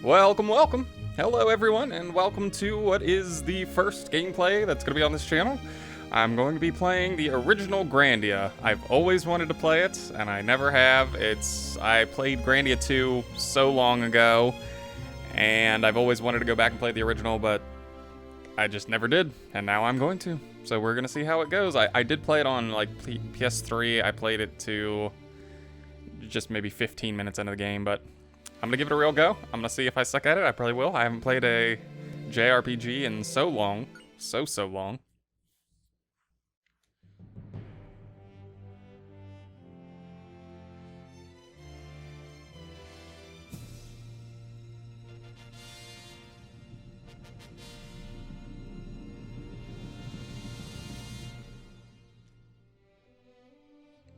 Welcome. Hello everyone, and welcome to what is the first gameplay that's going to be on this channel. I'm going to be playing the original Grandia. I've always wanted to play it, and I never have. I played Grandia 2 so long ago, and I've always wanted to go back and play the original, but I just never did, and now I'm going to. So we're going to see how it goes. I did play it on like PS3. I played it to just maybe 15 minutes into the game, but I'm gonna give it a real go. I'm gonna see if I suck at it. I probably will. I haven't played a JRPG in so long. So long.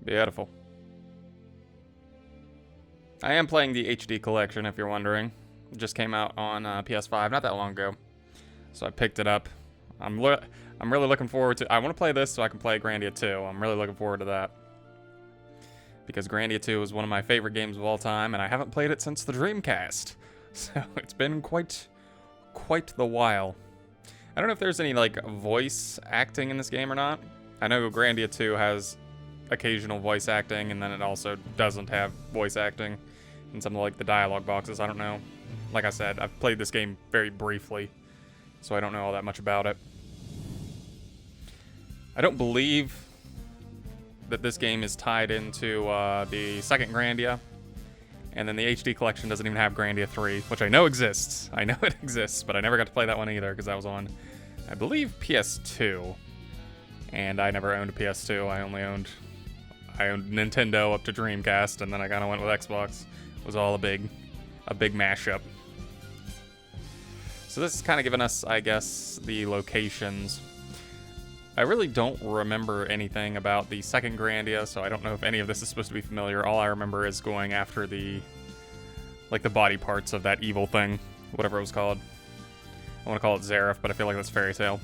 Beautiful. I am playing the HD collection, if you're wondering. It just came out on PS5 not that long ago, so I picked it up. I'm really looking forward to. I want to play this so I can play Grandia 2. I'm really looking forward to that because Grandia 2 is one of my favorite games of all time, and I haven't played it since the Dreamcast, so it's been quite the while. I don't know if there's any like voice acting in this game or not. I know Grandia 2 has occasional voice acting, and then it also doesn't have voice acting in some of like the dialogue boxes. I don't know. Like I said, I've played this game very briefly, so I don't know all that much about it. I don't believe that this game is tied into the second Grandia, and then the HD collection doesn't even have Grandia 3, which I know exists. I know it exists, but I never got to play that one either because that was on, I believe, PS2, and I never owned a PS2. I owned Nintendo up to Dreamcast, and then I kind of went with Xbox. It was all a big mashup. So this is kind of giving us, I guess, the locations. I really don't remember anything about the second Grandia, so I don't know if any of this is supposed to be familiar. All I remember is going after the body parts of that evil thing, whatever it was called. I want to call it Zareth, but I feel like that's Fairy Tail.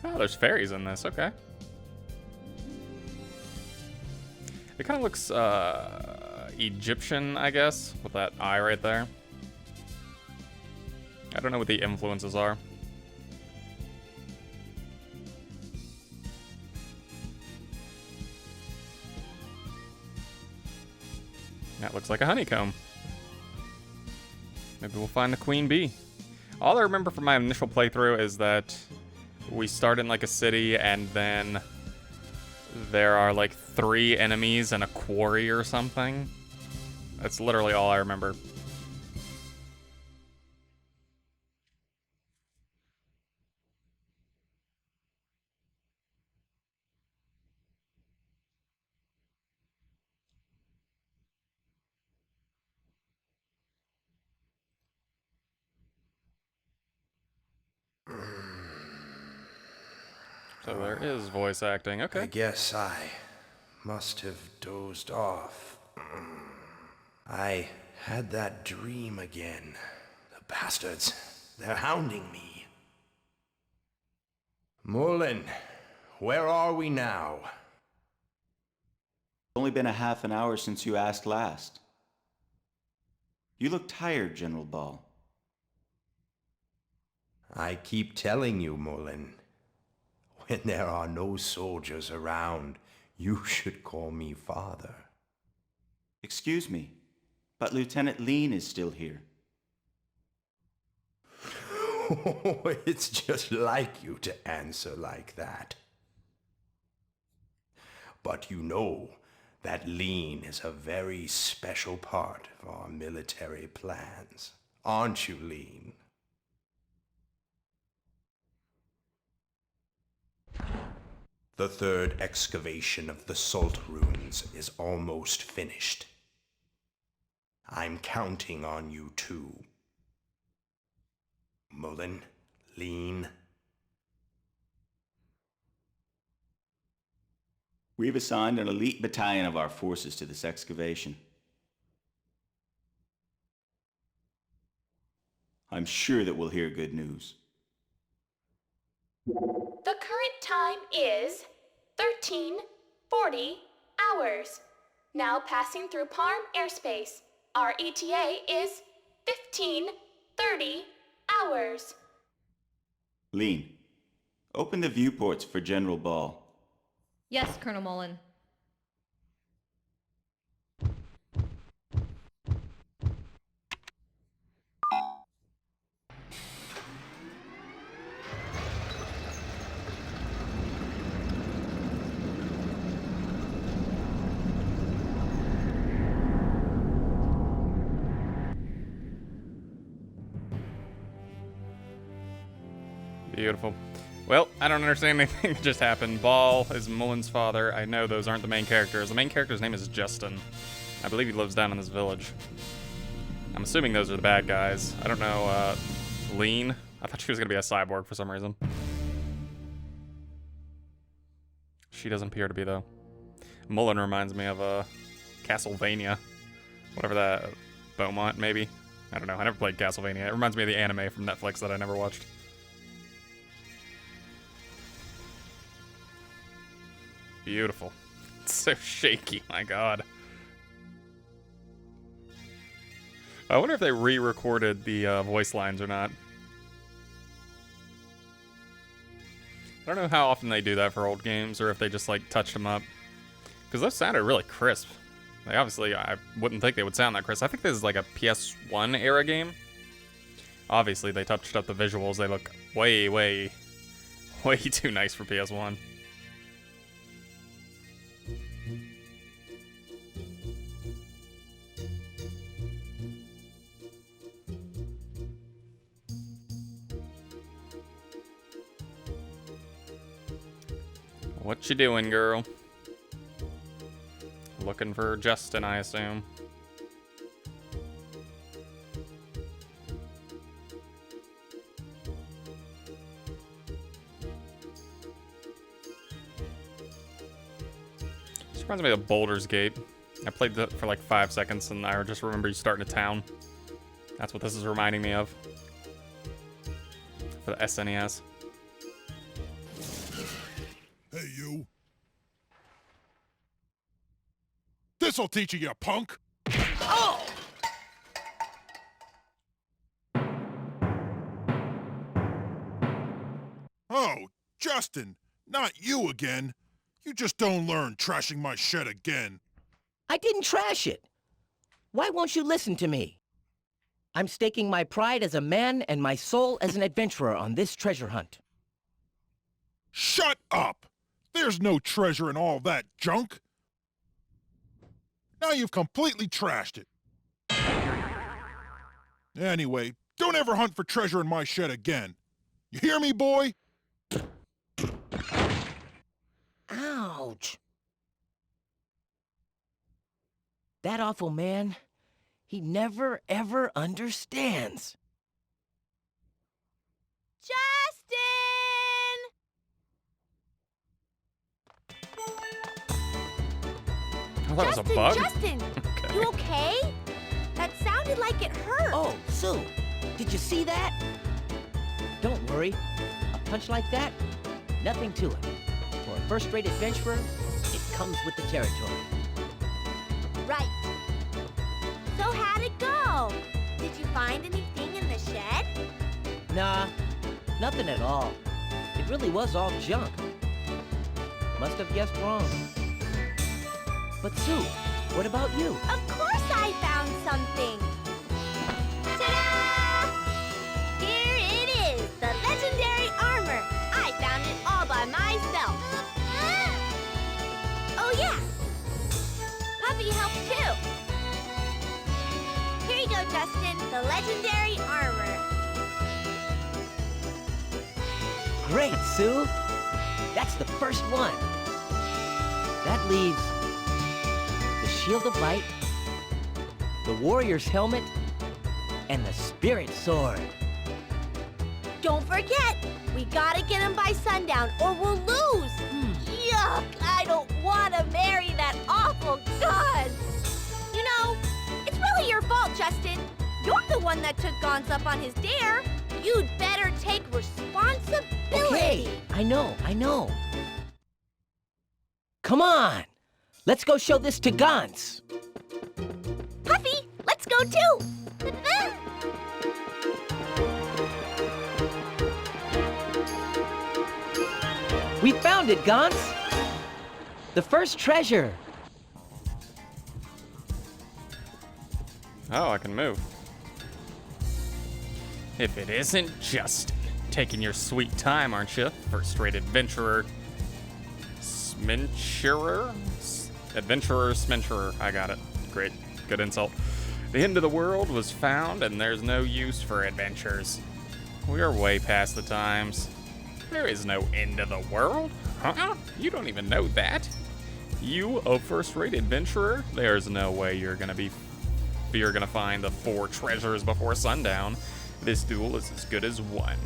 Oh, there's fairies in this. Okay. It kind of looks Egyptian, I guess, with that eye right there. I don't know what the influences are. That looks like a honeycomb. Maybe we'll find the queen bee. All I remember from my initial playthrough is that we start in like a city, and then there are like 3 enemies and a quarry or something. That's literally all I remember. So there is voice acting. Okay. I guess I must have dozed off. I had that dream again. The bastards, they're hounding me. Mullen, where are we now? It's only been a half an hour since you asked last. You look tired, General Ball. I keep telling you, Mullen. When there are no soldiers around, you should call me father. Excuse me, but Lieutenant Lean is still here. It's just like you to answer like that. But you know that Lean is a very special part of our military plans. Aren't you, Lean? The third excavation of the Salt Ruins is almost finished. I'm counting on you too. Mullen, Lean. We've assigned an elite battalion of our forces to this excavation. I'm sure that we'll hear good news. The current time is 13:40 hours. Now passing through Parm airspace. our ETA is 15:30 hours. Lean, open the viewports for General Ball. Yes, Colonel Mullen. Beautiful. Well, I don't understand anything that just happened. Ball is Mullen's father. I know those aren't the main characters. The main character's name is Justin. I believe he lives down in this village. I'm assuming those are the bad guys. I don't know, Lean. I thought she was gonna be a cyborg for some reason. She doesn't appear to be, though. Mullen reminds me of, Castlevania. Whatever that... Beaumont, maybe? I don't know. I never played Castlevania. It reminds me of the anime from Netflix that I never watched. Beautiful. It's so shaky, my god. I wonder if they re-recorded the voice lines or not. I don't know how often they do that for old games, or if they just, like, touched them up. Because those sounded really crisp. Like, obviously, I wouldn't think they would sound that crisp. I think this is, like, a PS1 era game. Obviously, they touched up the visuals. They look way, way, way too nice for PS1. What you doing, girl? Looking for Justin, I assume. This reminds me of Baldur's Gate. I played that for like 5 seconds and I just remember you starting a town. That's what this is reminding me of. For the SNES. Hey, you. This'll teach you, you punk! Oh! Oh, Justin, not you again. You just don't learn trashing my shed again. I didn't trash it. Why won't you listen to me? I'm staking my pride as a man and my soul as an adventurer on this treasure hunt. Shut up! There's no treasure in all that junk. Now you've completely trashed it. Anyway, don't ever hunt for treasure in my shed again. You hear me, boy? Ouch. That awful man, he never ever understands. Justin! I thought it was a bug. Justin! Okay. You okay? That sounded like it hurt. Oh, Sue, did you see that? Don't worry. A punch like that, nothing to it. For a first-rate adventurer, it comes with the territory. Right. So how'd it go? Did you find anything in the shed? Nah, nothing at all. It really was all junk. Must have guessed wrong. But Sue, what about you? Of course I found something. Ta-da! Here it is, the legendary armor. I found it all by myself. Oh yeah, Puppy helped too. Here you go, Justin, the legendary armor. Great, Sue. That's the first one. That leaves the Shield of Light, the Warrior's Helmet, and the Spirit Sword. Don't forget, we gotta get him by sundown or we'll lose. Yuck, I don't want to marry that awful gun. You know, it's really your fault, Justin. You're the one that took Gons up on his dare. You'd better take responsibility. Okay, I know. Come on, let's go show this to Gons. Puffy, let's go too. We found it, Gantz! The first treasure! Oh, I can move. If it isn't Justin. Taking your sweet time, aren't you? First-rate adventurer. Smenturer? Adventurer, Smenturer. I got it. Great. Good insult. The end of the world was found, and there's no use for adventures. We are way past the times. There is no end of the world. Huh? You don't even know that. You, a first-rate adventurer? There's no way you're gonna find the 4 treasures before sundown. This duel is as good as one.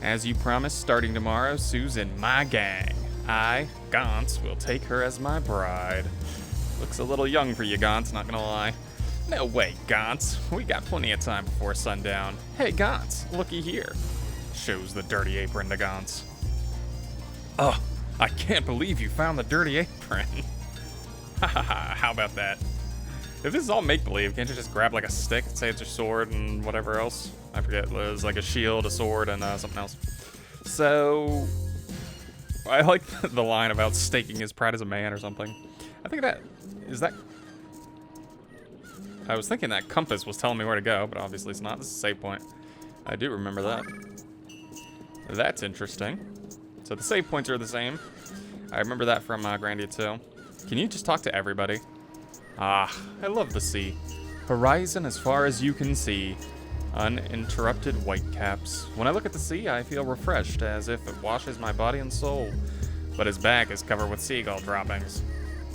As you promised, starting tomorrow, Sue's in my gang. I, Gantz, will take her as my bride. Looks a little young for you, Gantz, not gonna lie. No way, Gantz. We got plenty of time before sundown. Hey, Gantz, looky here. Shows the dirty apron to Gantz. Oh, I can't believe you found the dirty apron. Hahaha, how about that? If this is all make-believe, can't you just grab like a stick, say it's your sword and whatever else? I forget, it was like a shield, a sword, and something else. So, I like the line about staking his pride as a man or something. I think I was thinking that compass was telling me where to go, but obviously it's not. This is a save point. I do remember that. That's interesting. So the save points are the same. I remember that from Grandia too. Can you just talk to everybody? Ah, I love the sea. Horizon as far as you can see. Uninterrupted whitecaps. When I look at the sea, I feel refreshed, as if it washes my body and soul. But his back is covered with seagull droppings.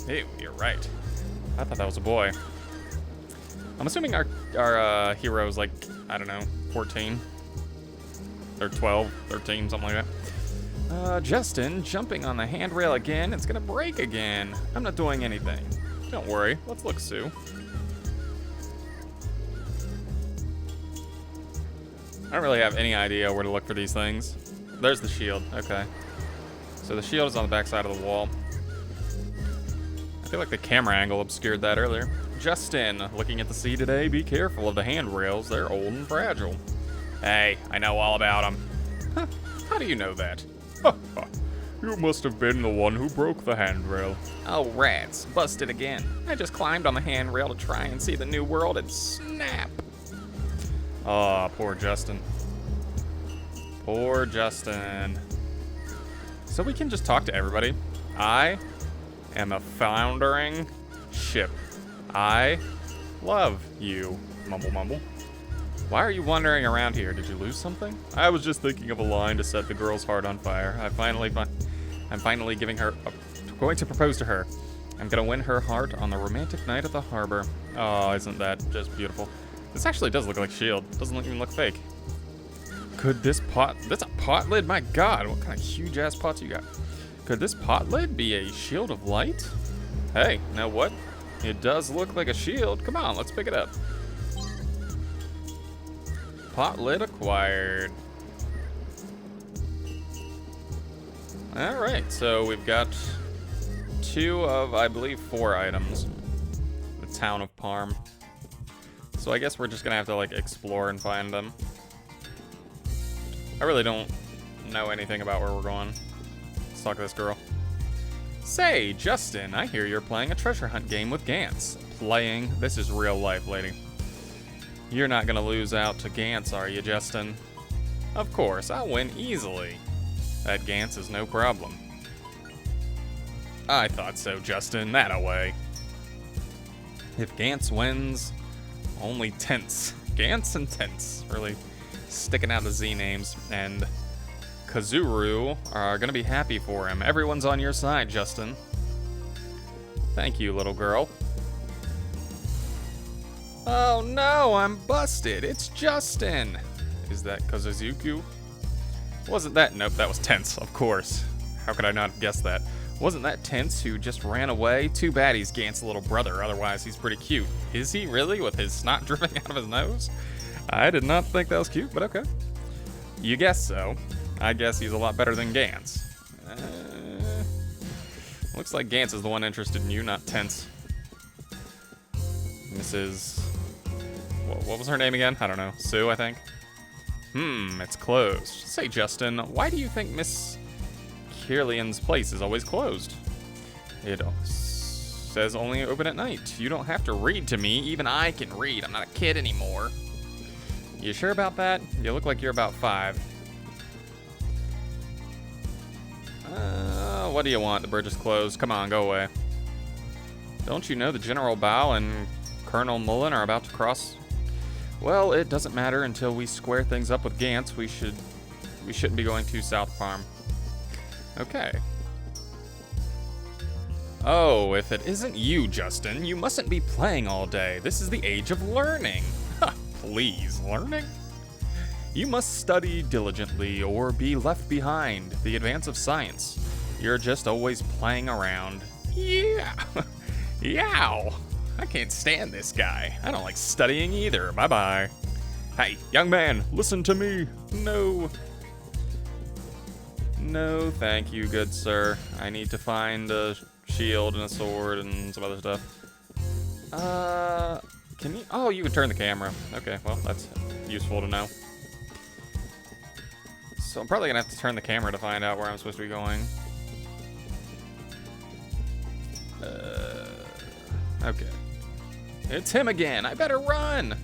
Ew, you're right. I thought that was a boy. I'm assuming our hero's like, I don't know, 14? Or 12, 13, something like that. Justin, jumping on the handrail again, it's gonna break again. I'm not doing anything. Don't worry, let's look, Sue. I don't really have any idea where to look for these things. There's the shield, okay. So the shield is on the back side of the wall. I feel like the camera angle obscured that earlier. Justin, looking at the sea today, be careful of the handrails, they're old and fragile. Hey, I know all about them. Huh, how do you know that? You must have been the one who broke the handrail. Oh, rats, busted again. I just climbed on the handrail to try and see the new world and snap. Oh, poor Justin. Poor Justin. So we can just talk to everybody. I am a foundering ship. I love you. Mumble, mumble. Why are you wandering around here? Did you lose something? I was just thinking of a line to set the girl's heart on fire. I'm finally going to propose to her. I'm gonna win her heart on the romantic night at the harbor. Oh, isn't that just beautiful? This actually does look like shield. Doesn't even look fake. Could this pot? That's a pot lid? My God, what kind of huge ass pots you got? Could this pot lid be a shield of light? Hey, now what? It does look like a shield. Come on, let's pick it up. Pot lid acquired. Alright, so we've got 2 of, I believe, 4 items. The town of Parm. So I guess we're just gonna have to, like, explore and find them. I really don't know anything about where we're going. Let's talk to this girl. Say, Justin, I hear you're playing a treasure hunt game with Gantz. Playing? This is real life, lady. You're not gonna lose out to Gantz, are you, Justin? Of course, I'll win easily. That Gantz is no problem. I thought so, Justin. That-a-way. If Gantz wins, only tenths. Gantz and tenths. Really sticking out the Z names. And Kazuru are gonna be happy for him. Everyone's on your side, Justin. Thank you, little girl. Oh no, I'm busted. It's Justin. Is that Kazuzuku? Wasn't that? Nope, that was Tense, of course. How could I not have guessed that? Wasn't that Tense who just ran away? Too bad he's Gantz's little brother, otherwise he's pretty cute. Is he really, with his snot dripping out of his nose? I did not think that was cute, but okay. You guess so. I guess he's a lot better than Gantz. Looks like Gantz is the one interested in you, not Tense. Mrs. What was her name again? I don't know. Sue, I think. It's closed. Say, Justin, why do you think Miss Kirlian's place is always closed? It says only open at night. You don't have to read to me. Even I can read. I'm not a kid anymore. You sure about that? You look like you're about 5. What do you want? The bridge is closed. Come on, go away. Don't you know the General Bao and Colonel Mullen are about to cross? Well, it doesn't matter until we square things up with Gantz. We shouldn't be going to South Farm. Okay. Oh, if it isn't you, Justin, you mustn't be playing all day. This is the age of learning. Ha, please, learning? You must study diligently or be left behind. The advance of science. You're just always playing around. Yeah. Yow. I can't stand this guy. I don't like studying either. Bye-bye. Hey, young man, listen to me. No. No, thank you, good sir. I need to find a shield and a sword and some other stuff. Can you? Oh, you can turn the camera. Okay, well, that's useful to know. So I'm probably gonna have to turn the camera to find out where I'm supposed to be going. Okay. It's him again. I better run.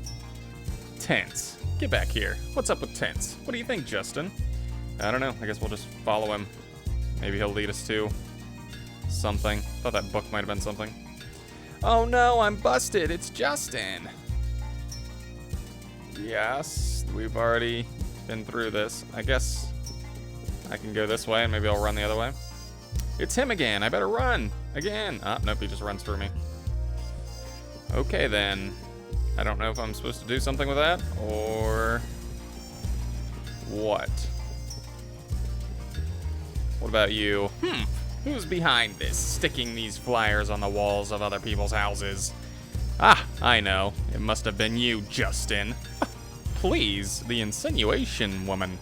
Tense. Get back here. What's up with Tense? What do you think, Justin? I don't know. I guess we'll just follow him. Maybe he'll lead us to something. Thought that book might have been something. Oh no, I'm busted. It's Justin. Yes, we've already been through this. I guess I can go this way and maybe I'll run the other way. It's him again. I better run. Again. Ah, nope, he just runs through me. Okay then. I don't know if I'm supposed to do something with that or what. What about you? Who's behind this, sticking these flyers on the walls of other people's houses? Ah, I know. It must have been you, Justin. Please, the insinuation, woman.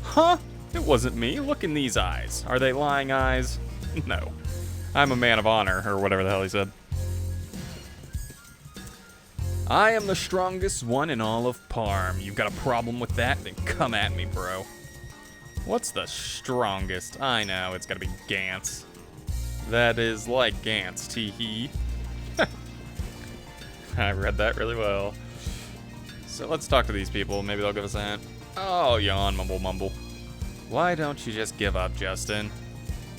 Huh? It wasn't me. Look in these eyes. Are they lying eyes? No. I'm a man of honor, or whatever the hell he said. I am the strongest one in all of Parm. You've got a problem with that? Then come at me, bro. What's the strongest? I know, it's gotta be Gantz. That is like Gantz, tee-hee. I read that really well. So let's talk to these people. Maybe they'll give us a hint. Oh, yawn, mumble, mumble. Why don't you just give up, Justin?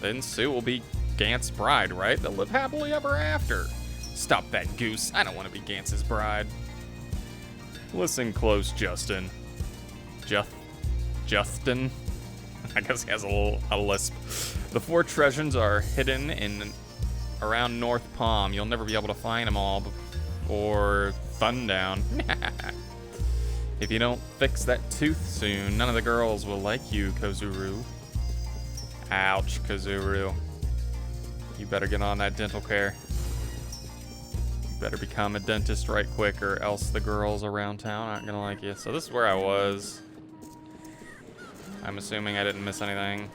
Then Sue will be Gantz's bride, right? They'll live happily ever after. Stop that goose. I don't want to be Gantz's bride. Listen close, Justin. Justin? I guess he has a lisp. The 4 treasures are hidden in around North Palm. You'll never be able to find them all before sundown. If you don't fix that tooth soon, none of the girls will like you, Kozuru. Ouch, Kozuru. You better get on that dental care. You better become a dentist right quick, or else the girls around town aren't gonna like you. So this is where I was. I'm assuming I didn't miss anything.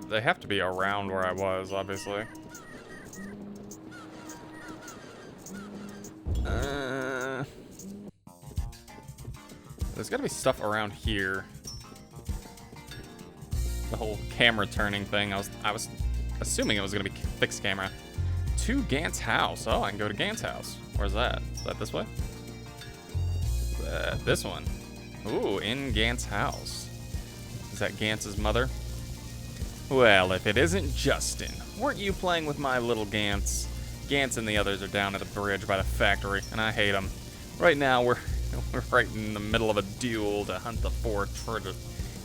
They have to be around where I was, obviously. There's gotta be stuff around here. The whole camera turning thing, I was assuming it was gonna be fixed camera. To Gantz's house. Oh, I can go to Gantz's house. Where's that? Is that this way? This one. Ooh, in Gantz's house. Is that Gantz's mother? Well, if it isn't Justin. Weren't you playing with my little Gantz? Gantz and the others are down at the bridge by the factory, and I hate them. Right now, we're right in the middle of a duel to hunt the 4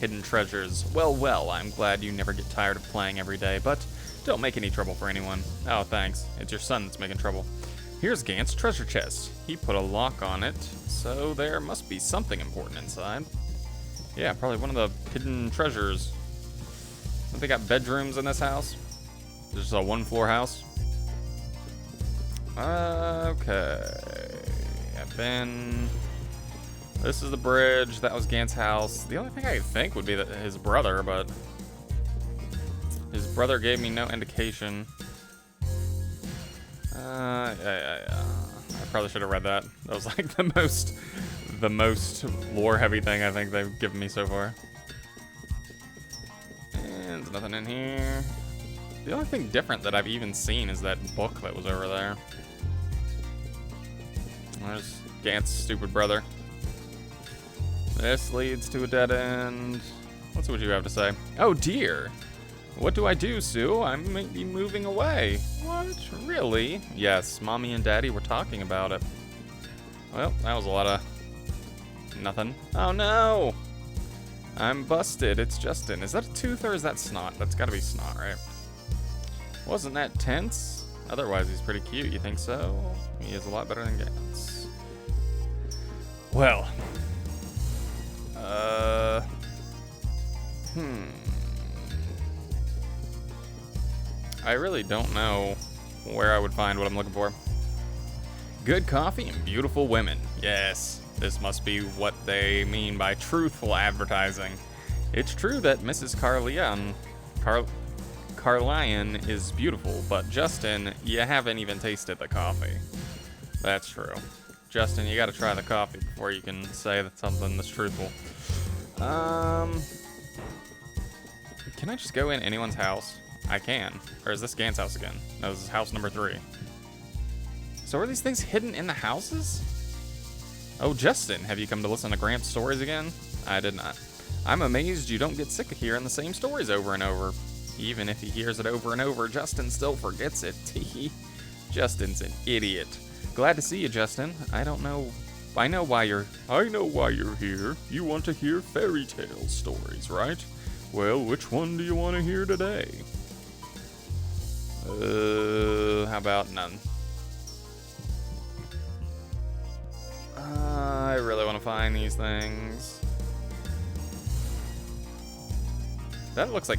hidden treasures. Well, I'm glad you never get tired of playing every day, but don't make any trouble for anyone. Oh, thanks. It's your son that's making trouble. Here's Gantz's treasure chest. He put a lock on it, so there must be something important inside. Yeah, probably one of the hidden treasures. Don't they got bedrooms in this house? This is a 1-floor house. Okay. I've been... This is the bridge. That was Gantz's house. The only thing I think would be that his brother, but... His brother gave me no indication. Yeah. I probably should have read that. That was like the most lore-heavy thing I think they've given me so far. And there's nothing in here. The only thing different that I've even seen is that book that was over there. There's Gant's stupid brother. This leads to a dead end. Let's see what you have to say. Oh dear. What do I do, Sue? I might be moving away. What? Really? Yes, Mommy and Daddy were talking about it. Well, that was a lot of nothing. Oh no! I'm busted. It's Justin. Is that a tooth or is that snot? That's gotta be snot, right? Wasn't that tense? Otherwise, he's pretty cute. You think so? He is a lot better than Gantz. Well. I really don't know where I would find what I'm looking for. Good coffee and beautiful women. Yes, this must be what they mean by truthful advertising. It's true that Mrs. Garlyle is beautiful, but Justin, you haven't even tasted the coffee. That's true. Justin, you gotta try the coffee before you can say that something that's truthful. Can I just go in anyone's house? I can. Or is this Gant's house again? No, this is house number 3. So are these things hidden in the houses? Oh, Justin, have you come to listen to Grant's stories again? I did not. I'm amazed you don't get sick of hearing the same stories over and over. Even if he hears it over and over, Justin still forgets it. Justin's an idiot. Glad to see you, Justin. I know why you're here. You want to hear fairy tale stories, right? Well, which one do you want to hear today? How about none? I really want to find these things. That looks like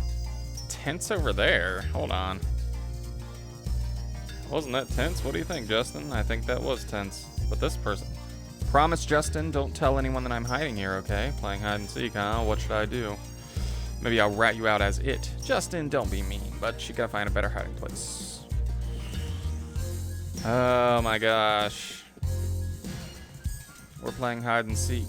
tents over there. Hold on. Wasn't that tense? What do you think, Justin? I think that was tense. But this person... Promise, Justin, don't tell anyone that I'm hiding here, okay? Playing hide and seek, huh? What should I do? Maybe I'll rat you out as it. Justin, don't be mean, but you gotta find a better hiding place. Oh my gosh. We're playing hide and seek.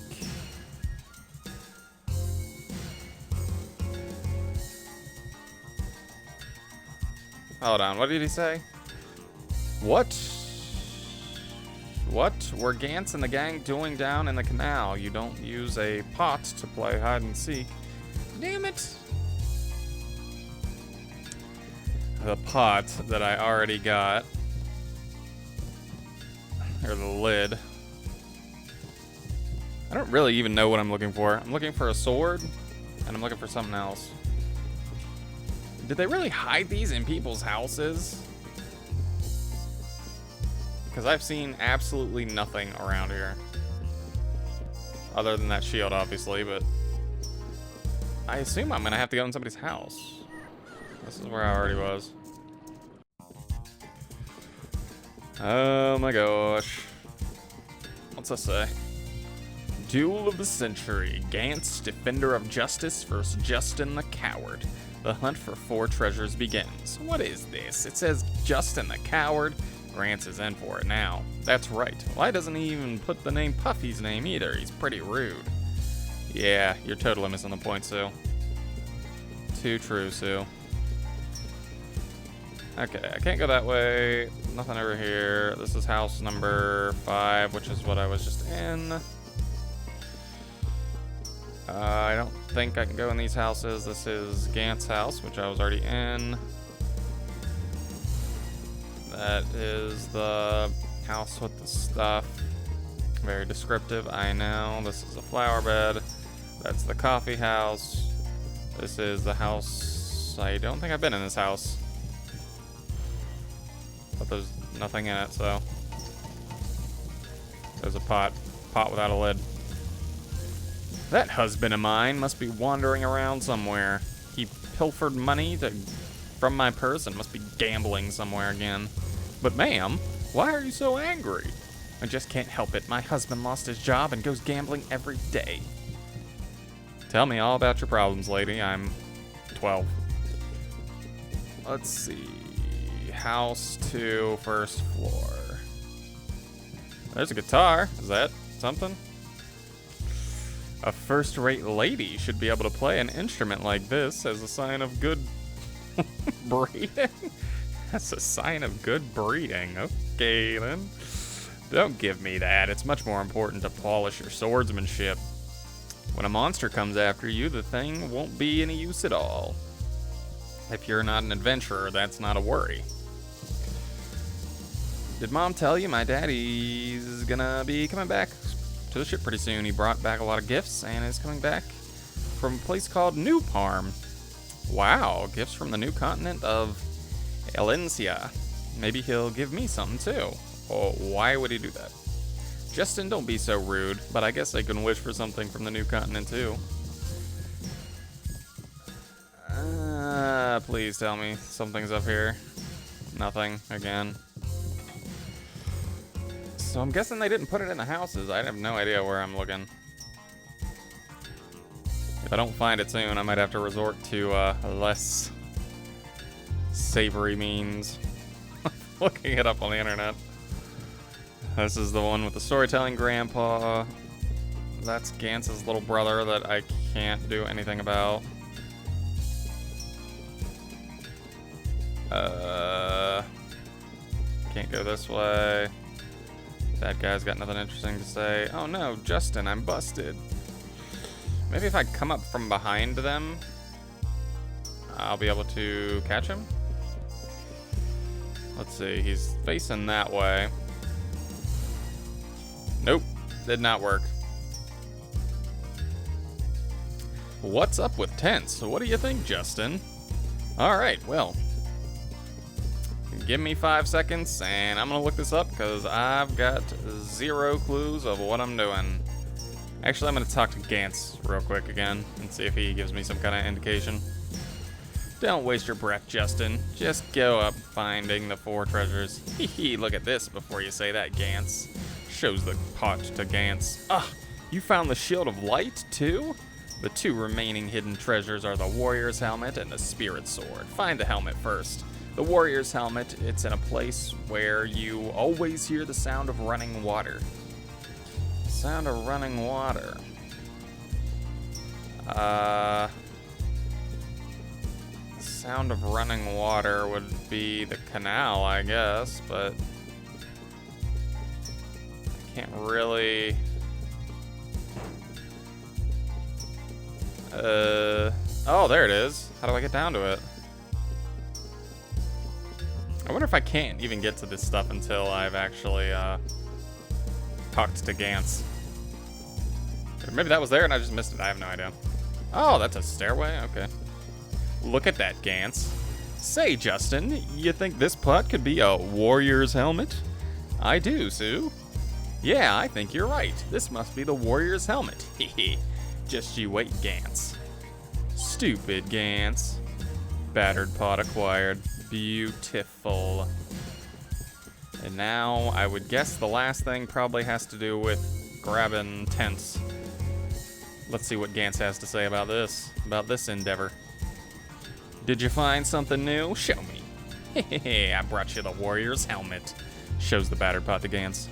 Hold on, what did he say? What? What were Gantz and the gang doing down in the canal? You don't use a pot to play hide and seek. Damn it! The pot that I already got. Or the lid. I don't really even know what I'm looking for. I'm looking for a sword, and I'm looking for something else. Did they really hide these in people's houses? Because I've seen absolutely nothing around here. Other than that shield, obviously, but... I assume I'm gonna have to go in somebody's house. This is where I already was. Oh my gosh. What's this say? Duel of the Century. Gantz, Defender of Justice versus Justin the Coward. The hunt for 4 treasures begins. What is this? It says Justin the Coward. Grants is in for it now. That's right. Why doesn't he even put the name Puffy's name either? He's pretty rude. Yeah, you're totally missing the point, Sue. Too true, Sue. Okay, I can't go that way. Nothing over here. This is house number 5, which is what I was just in. I don't think I can go in these houses. This is Gantz's house, which I was already in. That is the house with the stuff. Very descriptive, I know. This is a flower bed. That's the coffee house. This is the house. I don't think I've been in this house. But there's nothing in it, so. There's a pot. Pot without a lid. That husband of mine must be wandering around somewhere. He pilfered money from my purse and must be gambling somewhere again. But ma'am, why are you so angry? I just can't help it. My husband lost his job and goes gambling every day. Tell me all about your problems, lady. I'm 12. Let's see. House 2, first floor. There's a guitar. Is that something? A first-rate lady should be able to play an instrument like this as a sign of good breeding. That's a sign of good breeding. Okay, then. Don't give me that. It's much more important to polish your swordsmanship. When a monster comes after you, the thing won't be any use at all. If you're not an adventurer, that's not a worry. Did Mom tell you my daddy's gonna be coming back to the ship pretty soon? He brought back a lot of gifts and is coming back from a place called New Parm. Wow, gifts from the new continent of Elencia. Maybe he'll give me something too. Oh, why would he do that? Justin, don't be so rude, but I guess I can wish for something from the new continent too. Please tell me something's up here. Nothing again. So I'm guessing they didn't put it in the houses. I have no idea where I'm looking. If I don't find it soon, I might have to resort to less savory means. Looking it up on the internet. This is the one with the storytelling grandpa. That's Gantz's little brother that I can't do anything about. Can't go this way. That guy's got nothing interesting to say. Oh no, Justin, I'm busted. Maybe if I come up from behind them, I'll be able to catch him. Let's see, he's facing that way. Nope, did not work. What's up with tents? What do you think, Justin? Alright, well. Give me 5 seconds and I'm gonna look this up because I've got 0 clues of what I'm doing. Actually, I'm gonna talk to Gantz real quick again and see if he gives me some kind of indication. Don't waste your breath, Justin. Just go up finding the 4 treasures. Hee look at this before you say that, Gantz. Shows the pot to Gantz. Ah, you found the Shield of Light, too? The 2 remaining hidden treasures are the Warrior's Helmet and the Spirit Sword. Find the helmet first. The Warrior's Helmet, it's in a place where you always hear the sound of running water. Sound of running water. Sound of running water would be the canal, I guess, but I can't really. Oh, there it is. How do I get down to it? I wonder if I can't even get to this stuff until I've actually talked to Gantz. Or maybe that was there and I just missed it. I have no idea. Oh, that's a stairway? Okay. Look at that, Gantz. Say, Justin, you think this pot could be a warrior's helmet? I do, Sue. Yeah, I think you're right. This must be the warrior's helmet. Hehe. Just you wait, Gantz. Stupid Gantz. Battered pot acquired. Beautiful. And now I would guess the last thing probably has to do with grabbing tents. Let's see what Gantz has to say about this endeavor. Did you find something new? Show me. Hehehe, I brought you the warrior's helmet. Shows the battered pot to Gantz.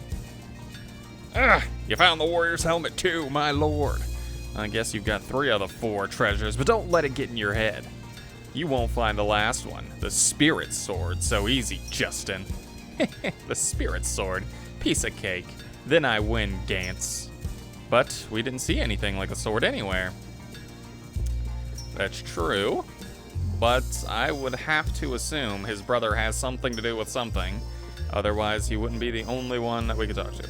Ah, you found the warrior's helmet too, my lord. I guess you've got 3 of the 4 treasures, but don't let it get in your head. You won't find the last one, the Spirit Sword, so easy, Justin. The Spirit Sword, piece of cake. Then I win, Gantz. But we didn't see anything like a sword anywhere. That's true, but I would have to assume his brother has something to do with something. Otherwise, he wouldn't be the only one that we could talk to.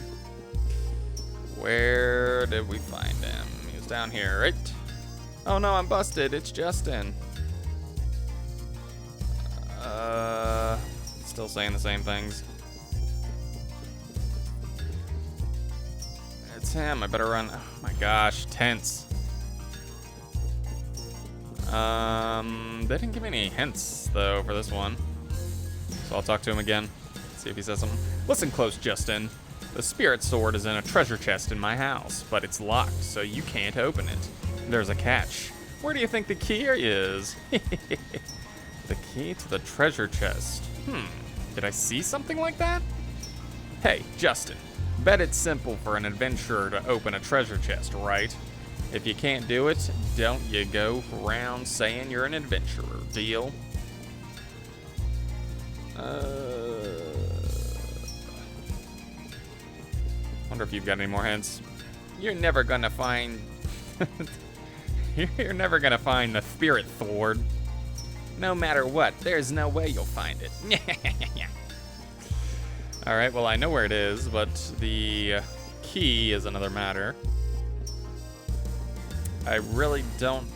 Where did we find him? He was down here, right? Oh no, I'm busted. It's Justin. Still saying the same things. It's him. I better run. Oh my gosh, tense. They didn't give me any hints though for this one, so I'll talk to him again. See if he says something. Listen close, Justin. The Spirit Sword is in a treasure chest in my house, but it's locked, so you can't open it. There's a catch. Where do you think the key is? The key to the treasure chest. Did I see something like that? Hey, Justin, Bet it's simple for an adventurer to open a treasure chest, right? If you can't do it, don't you go around saying you're an adventurer. Deal? Wonder if you've got any more hints. You're never gonna find... You're never gonna find the spirit sword. No matter what, there's no way you'll find it. Alright, well I know where it is, but the key is another matter. I really don't...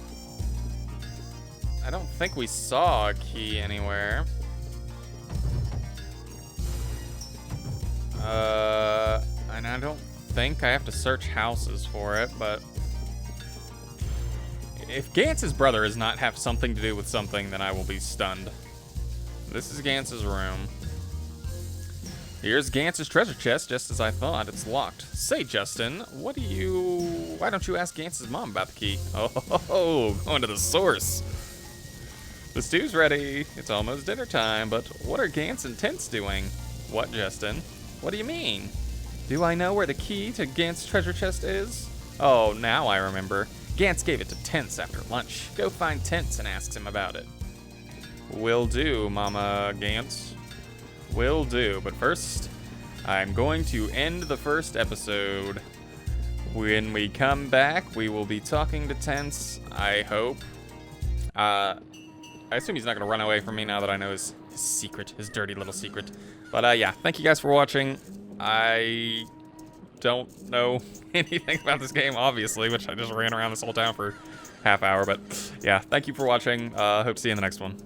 I don't think we saw a key anywhere. And I don't think I have to search houses for it, but... If Gantz's brother does not have something to do with something, then I will be stunned. This is Gantz's room. Here's Gantz's treasure chest, just as I thought. It's locked. Say, Justin, why don't you ask Gantz's mom about the key? Oh, going to the source. The stew's ready. It's almost dinner time, but what are Gantz and Tents doing? What, Justin? What do you mean? Do I know where the key to Gantz's treasure chest is? Oh, now I remember. Gantz gave it to Tents after lunch. Go find Tents and ask him about it. Will do, Mama Gantz. Will do, but first, I'm going to end the first episode. When we come back, we will be talking to Tents, I hope. I assume he's not going to run away from me now that I know his secret, his dirty little secret. But yeah, thank you guys for watching. I don't know anything about this game, obviously, which I just ran around this whole town for half hour. But yeah, thank you for watching. Hope to see you in the next one.